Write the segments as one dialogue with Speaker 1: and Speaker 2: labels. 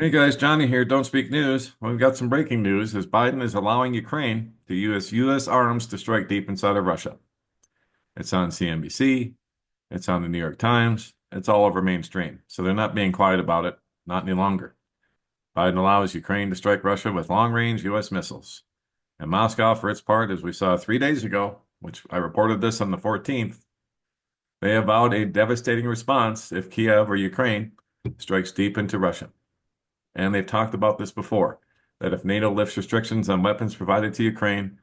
Speaker 1: Hey guys, Johnny here. Don't speak news. Well, we've got some breaking news as Biden is allowing Ukraine to use U.S. arms to strike deep inside of Russia. It's on CNBC. It's on the New York Times. It's all over mainstream. So they're not being quiet about it, not any longer. Biden allows Ukraine to strike Russia with long-range U.S. missiles. And Moscow, for its part, as we saw 3 days ago, which I reported this on the 14th, they avowed a devastating response if Kiev or Ukraine strikes deep into Russia. And they've talked about this before, that if NATO lifts restrictions on weapons provided to Ukraine,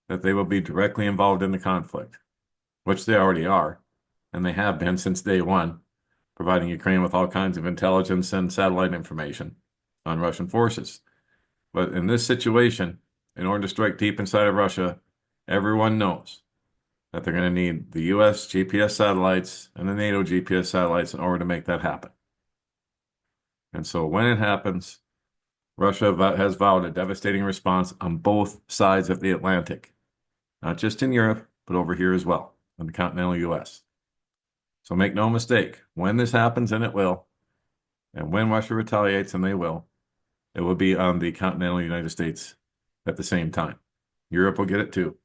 Speaker 1: that they will be directly involved in the conflict, which they already are, and they have been since day one, providing Ukraine with all kinds of intelligence and satellite information on Russian forces. But in this situation, in order to strike deep inside of Russia, everyone knows that they're going to need the US GPS satellites and the NATO GPS satellites in order to make that happen. And so when it happens, Russia has vowed a devastating response on both sides of the Atlantic, not just in Europe, but over here as well, in the continental US. So make no mistake, when this happens, and it will, and when Russia retaliates, and they will, it will be on the continental United States at the same time. Europe will get it too.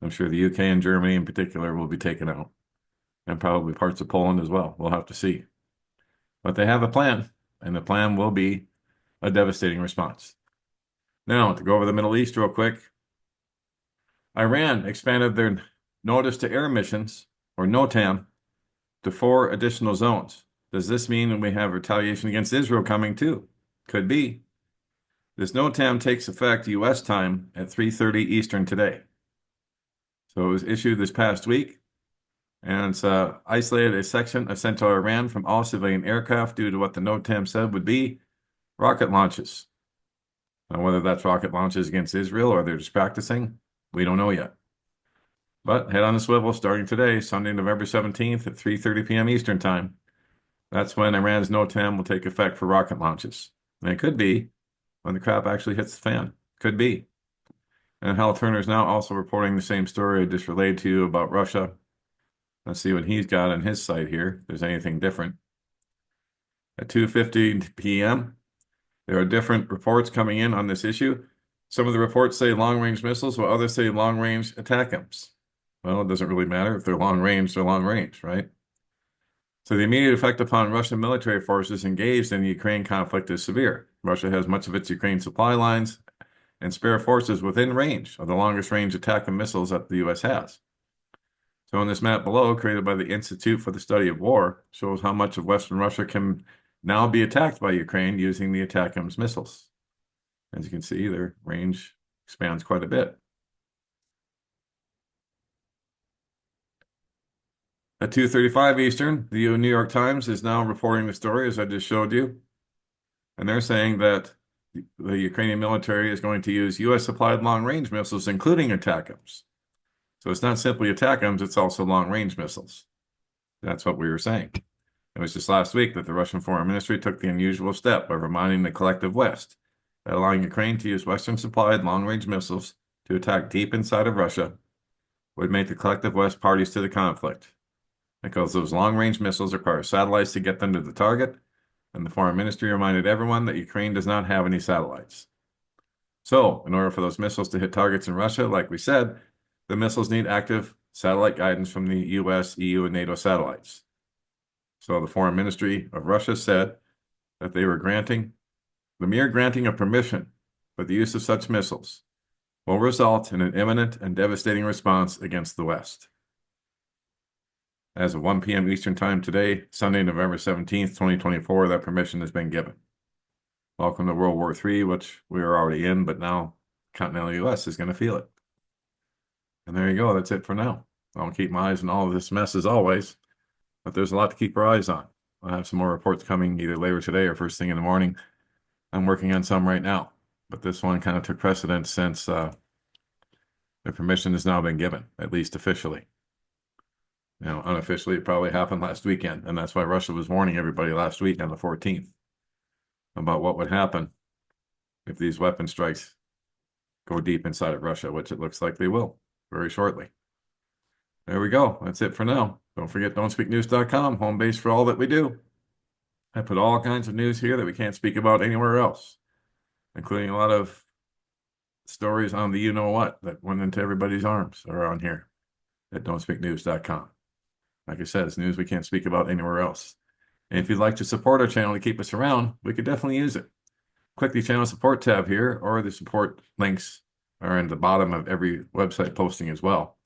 Speaker 1: I'm sure the UK and Germany in particular will be taken out, and probably parts of Poland as well. We'll have to see. But they have a plan, and the plan will be a devastating response. Now, to go over the Middle East real quick, Iran expanded their notice to air missions, or NOTAM, to 4 additional zones. Does this mean we have retaliation against Israel coming too? Could be. This NOTAM takes effect U.S. time at 3:30 Eastern today. So it was issued this past week, and it's isolated a section of Central Iran from all civilian aircraft due to what the NOTAM said would be rocket launches. Now, whether that's rocket launches against Israel or they're just practicing, we don't know yet. But head on the swivel starting today, Sunday, November 17th at 3:30 p.m. Eastern Time. That's when Iran's NOTAM will take effect for rocket launches. And it could be when the crap actually hits the fan. Could be. And Hal Turner is now also reporting the same story I just relayed to you about Russia. Let's see what he's got on his site here, if there's anything different. At 2:50 p.m., there are different reports coming in on this issue. Some of the reports say long-range missiles, while others say long-range ATACMS. Well, it doesn't really matter. If they're long-range, they're long-range, right? So the immediate effect upon Russian military forces engaged in the Ukraine conflict is severe. Russia has much of its Ukraine supply lines and spare forces within range of the longest range ATACMS missiles that the U.S. has. So in this map below, created by the Institute for the Study of War, shows how much of Western Russia can now be attacked by Ukraine using the ATACMS missiles. As you can see, their range expands quite a bit. At 2:35 Eastern, the New York Times is now reporting the story, as I just showed you. And they're saying that the Ukrainian military is going to use U.S.-supplied long-range missiles, including ATACMS. So it's not simply ATACMS, it's also long-range missiles. That's what we were saying. It was just last week that the Russian Foreign Ministry took the unusual step of reminding the collective West that allowing Ukraine to use Western-supplied long-range missiles to attack deep inside of Russia would make the collective West parties to the conflict, because those long-range missiles require satellites to get them to the target, and the Foreign Ministry reminded everyone that Ukraine does not have any satellites. So, in order for those missiles to hit targets in Russia, like we said, the missiles need active satellite guidance from the US, EU, and NATO satellites. So the Foreign Ministry of Russia said that they were granting, the mere granting of permission for the use of such missiles will result in an imminent and devastating response against the West. As of 1 p.m. Eastern Time today, Sunday, November 17th, 2024, that permission has been given. Welcome to World War III, which we are already in, but now continental U.S. is going to feel it. And there you go. That's it for now. I'll keep my eyes on all of this mess as always, but there's a lot to keep our eyes on. I'll have some more reports coming either later today or first thing in the morning. I'm working on some right now, but this one kind of took precedence since the permission has now been given, at least officially. You know, unofficially, it probably happened last weekend, and that's why Russia was warning everybody last week on the 14th about what would happen if these weapon strikes go deep inside of Russia, which it looks like they will very shortly. There we go. That's it for now. Don't forget, don'tspeaknews.com, home base for all that we do. I put all kinds of news here that we can't speak about anywhere else, including a lot of stories on the you know what that went into everybody's arms are on here at don'tspeaknews.com. Like I said, it's news we can't speak about anywhere else. And if you'd like to support our channel to keep us around, we could definitely use it. Click the channel support tab here, or the support links are in the bottom of every website posting as well.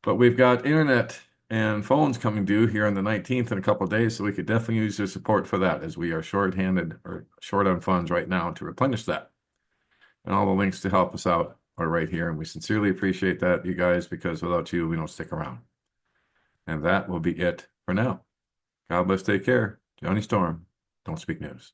Speaker 1: But we've got internet and phones coming due here on the 19th in a couple of days, so we could definitely use your support for that, as we are short-handed or short on funds right now to replenish that. And all the links to help us out are right here, and we sincerely appreciate that, you guys, because without you, we don't stick around. And that will be it for now. God bless, take care. Johnny Storm, Don't Speak News.